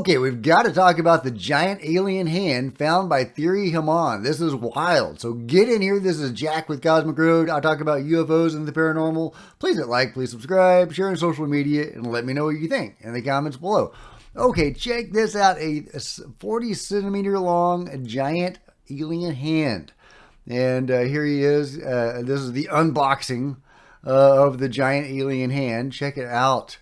Okay, we've got to talk about the giant alien hand found by Theory Haman. This is wild. So get in here. This is Jack with Cosmic Road. I talk about UFOs and the paranormal. Please hit like, please subscribe, share on social media, and let me know what you think in the comments below. Okay, check this out. A 40 centimeter long giant alien hand. And here he is. This is the unboxing of the giant alien hand. Check it out.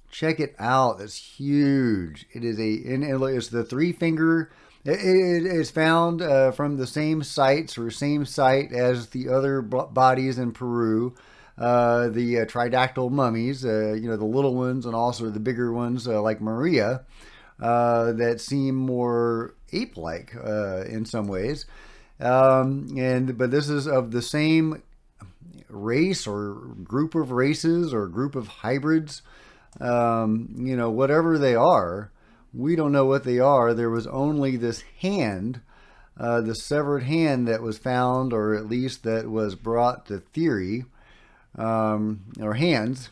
Check it out. It's huge. It is it's the 3-finger. It is found from the same site as the other bodies in Peru. The tridactyl mummies, the little ones, and also the bigger ones like Maria, that seem more ape-like in some ways. But this is of the same race or group of races or group of hybrids. Whatever they are, we don't know what they are. There was only this hand, the severed hand that was found, or at least that was brought to Theory, or hands.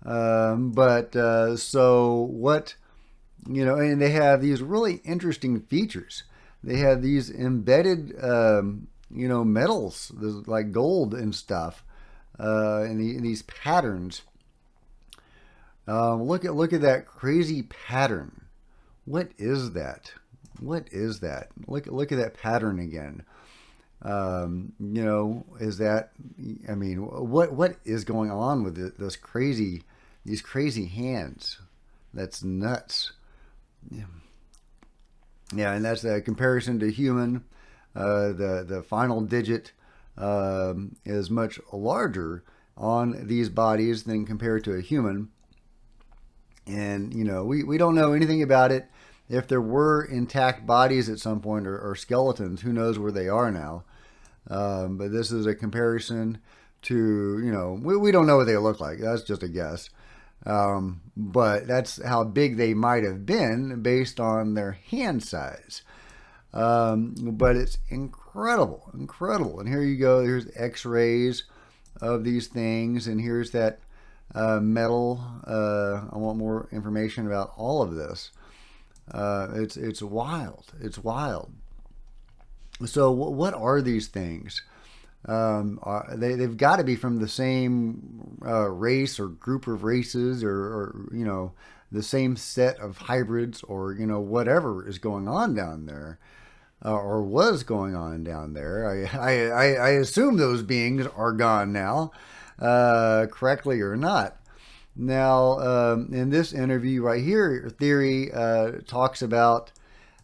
So what, and they have these really interesting features. They have these embedded, metals, like gold and stuff, in these patterns. Look at that crazy pattern. What is that? What is that? Look at that pattern again. Is that? I mean, what is going on with these crazy hands? That's nuts. Yeah, and that's a comparison to human. The final digit is much larger on these bodies than compared to a human. And, we don't know anything about it. If there were intact bodies at some point or skeletons, who knows where they are now. But this is a comparison to, we don't know what they look like. That's just a guess. But that's how big they might have been based on their hand size. But it's incredible. And here you go. Here's x-rays of these things. And here's that metal. I want more information about all of this. It's wild. It's wild. So what are these things? They've got to be from the same race or group of races, or the same set of hybrids, or whatever is going on down there, or was going on down there. I assume those beings are gone now. Correctly or not. Now, in this interview right here, Theory talks about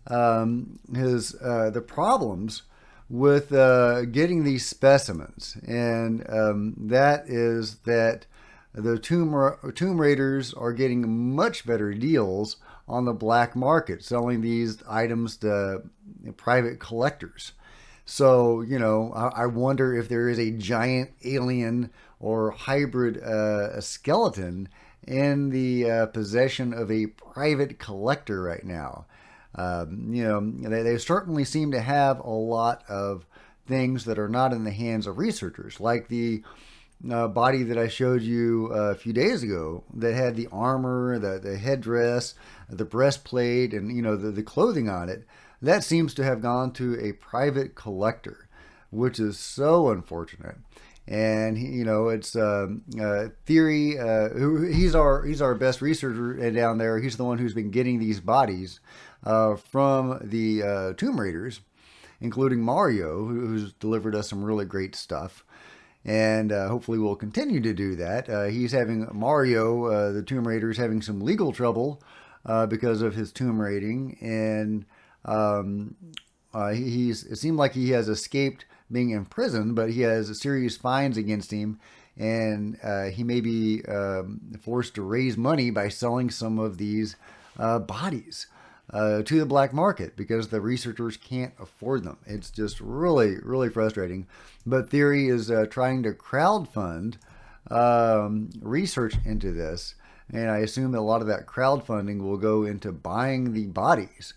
the problems with getting these specimens, and that is that the tomb raiders are getting much better deals on the black market, selling these items to private collectors. So, I wonder if there is a giant alien or hybrid skeleton in the possession of a private collector right now. They certainly seem to have a lot of things that are not in the hands of researchers, like the body that I showed you a few days ago that had the armor, the headdress, the breastplate, and the clothing on it. That seems to have gone to a private collector, which is so unfortunate. And it's Theory. He's our best researcher down there. He's the one who's been getting these bodies from the Tomb Raiders, including Mario, who's delivered us some really great stuff. And hopefully we'll continue to do that. He's having Mario, the Tomb Raider, is having some legal trouble because of his tomb raiding, and it seemed like he has escaped being imprisoned, but he has serious fines against him, and he may be forced to raise money by selling some of these bodies to the black market because the researchers can't afford them. It's just really, really frustrating. But Theory is trying to crowdfund research into this, and I assume that a lot of that crowdfunding will go into buying the bodies.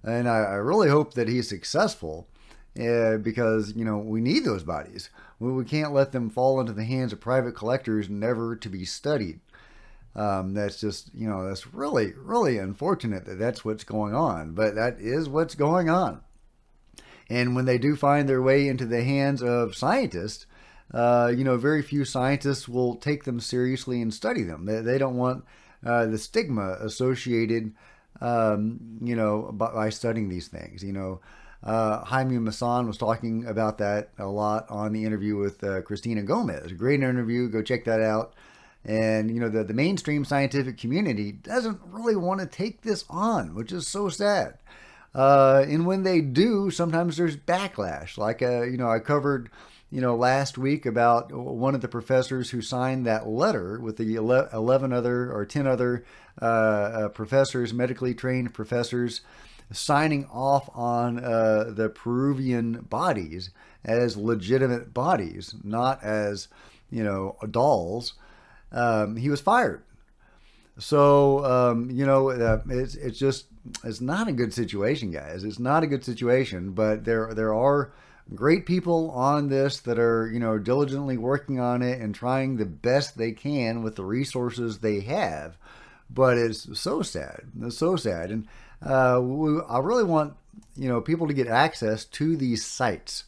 And I really hope that he's successful, because we need those bodies. We can't let them fall into the hands of private collectors, never to be studied. That's just, that's really, really unfortunate that that's what's going on, but that is what's going on. And when they do find their way into the hands of scientists, very few scientists will take them seriously and study them. They don't want the stigma associated, by studying these things. Jaime Maussan was talking about that a lot on the interview with Christina Gomez. Great interview. Go check that out. And, the mainstream scientific community doesn't really want to take this on, which is so sad. And when they do, sometimes there's backlash. Like, I covered, last week about one of the professors who signed that letter with the 11 other or 10 other professors, medically trained professors, signing off on the Peruvian bodies as legitimate bodies, not as, dolls. He was fired. So, it's not a good situation, guys. It's not a good situation, but there are great people on this that are, diligently working on it and trying the best they can with the resources they have. But it's so sad. It's so sad. And I really want, people to get access to these sites,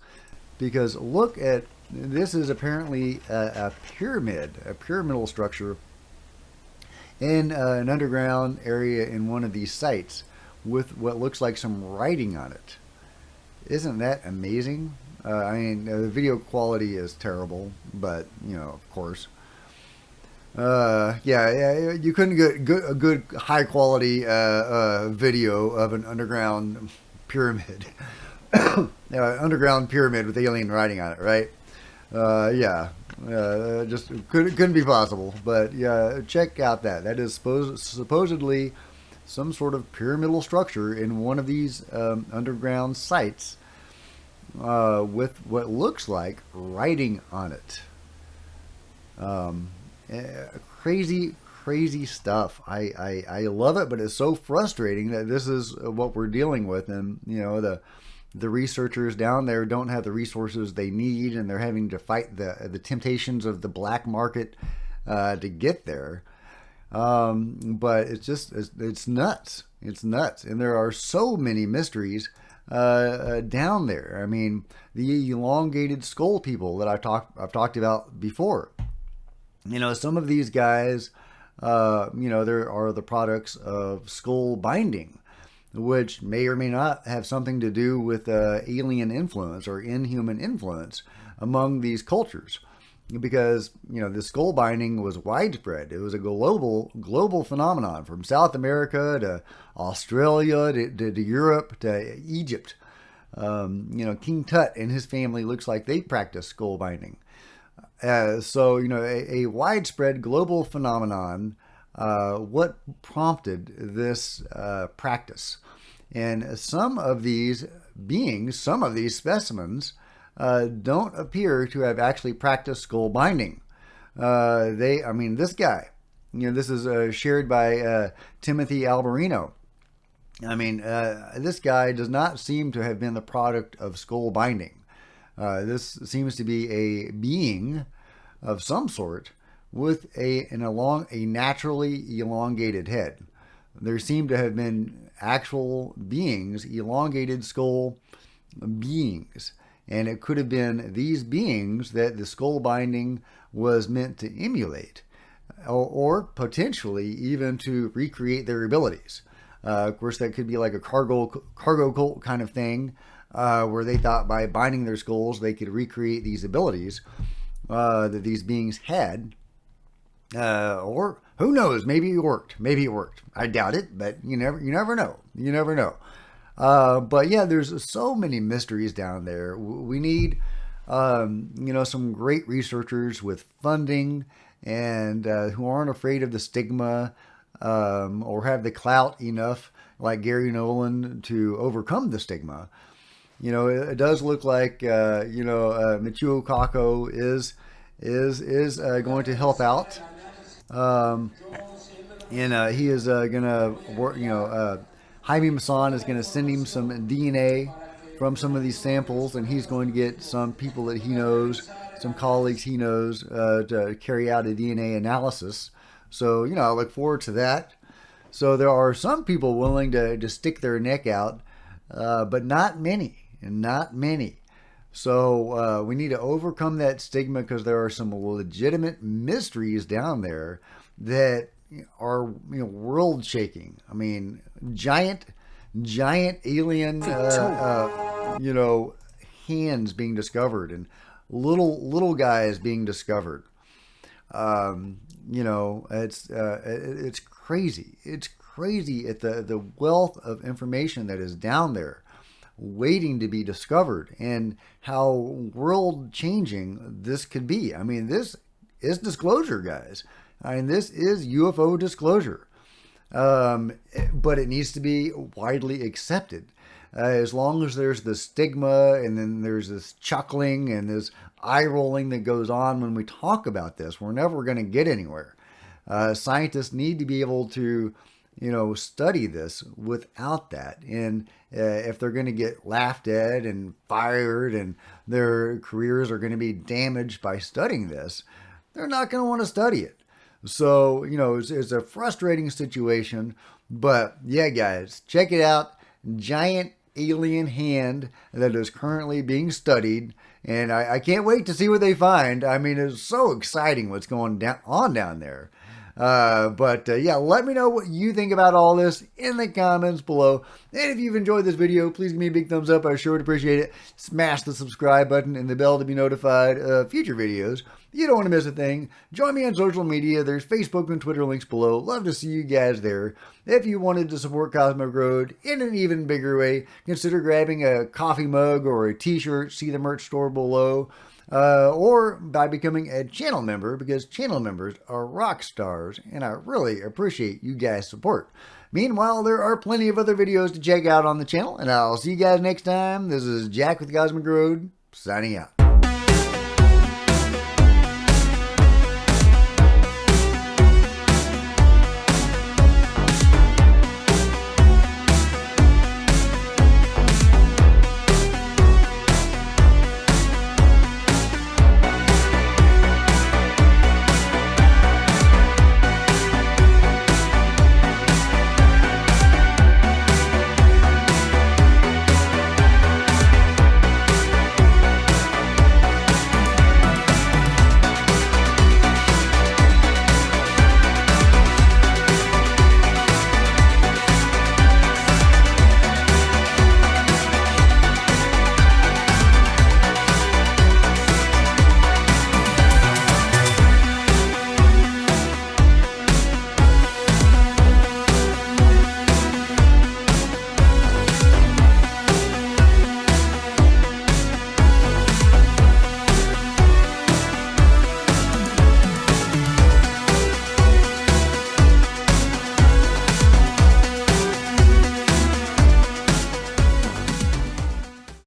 because look at, this is apparently a pyramid, a pyramidal structure in an underground area in one of these sites with what looks like some writing on it. Isn't that amazing? The video quality is terrible, but, of course. You couldn't get a good high quality video of an underground pyramid. Underground pyramid with alien writing on it, right? Just couldn't be possible. But yeah, check out that. That is supposedly some sort of pyramidal structure in one of these underground sites with what looks like writing on it. Crazy stuff. I love it, but it's so frustrating that this is what we're dealing with, and the researchers down there don't have the resources they need, and they're having to fight the temptations of the black market to get there. But it's nuts. It's nuts, and there are so many mysteries down there. I mean, the elongated skull people that I've talked about before. Some of these guys, there are the products of skull binding, which may or may not have something to do with alien influence or inhuman influence among these cultures. Because, the skull binding was widespread. It was a global phenomenon from South America to Australia to Europe to Egypt. King Tut and his family looks like they practiced skull binding. A widespread global phenomenon. What prompted this practice? And some of these beings, some of these specimens, don't appear to have actually practiced skull binding. This guy, this is shared by Timothy Alberino. This guy does not seem to have been the product of skull binding. This seems to be a being of some sort with a naturally elongated head. There seem to have been actual beings, elongated skull beings. And it could have been these beings that the skull binding was meant to emulate, or potentially even to recreate their abilities. Of course, that could be like a cargo cult kind of thing, where they thought by binding their skulls they could recreate these abilities that these beings had. Or who knows? Maybe it worked. I doubt it, but you never know. You never know. But yeah, there's so many mysteries down there. We need, some great researchers with funding and who aren't afraid of the stigma, or have the clout enough, like Gary Nolan, to overcome the stigma. It does look like Michio Kaku is going to help out, and he is going to work. Jaime Maussan is going to send him some DNA from some of these samples, and he's going to get some people that he knows, some colleagues he knows, to carry out a DNA analysis So, I look forward to that. So there are some people willing to stick their neck out, but not many, and not many. So we need to overcome that stigma because there are some legitimate mysteries down there that are world shaking. I mean, giant alien hands being discovered and little guys being discovered. It's crazy. It's crazy at the wealth of information that is down there waiting to be discovered and how world changing this could be. I mean, this is disclosure, guys. I mean, this is UFO disclosure. But it needs to be widely accepted. As long as there's the stigma and then there's this chuckling and this eye rolling that goes on when we talk about this, we're never going to get anywhere. Scientists need to be able to, study this without that. And if they're going to get laughed at and fired and their careers are going to be damaged by studying this, they're not going to want to study it. So, it's a frustrating situation. But yeah, guys, check it out. Giant alien hand that is currently being studied. And I can't wait to see what they find. I mean, it's so exciting what's going on down there. Yeah, let me know what you think about all this in the comments below. And if you've enjoyed this video, please give me a big thumbs up. I sure would appreciate it. Smash the subscribe button and the bell to be notified of future videos. You don't want to miss a thing. Join me on social media. There's Facebook and Twitter links below. Love to see you guys there. If you wanted to support Cosmic Road in an even bigger way, consider grabbing a coffee mug or a t-shirt. See the merch store below. Or by becoming a channel member, because channel members are rock stars, and I really appreciate you guys' support. Meanwhile, there are plenty of other videos to check out on the channel, and I'll see you guys next time. This is Jack with Cosmic Road, signing out.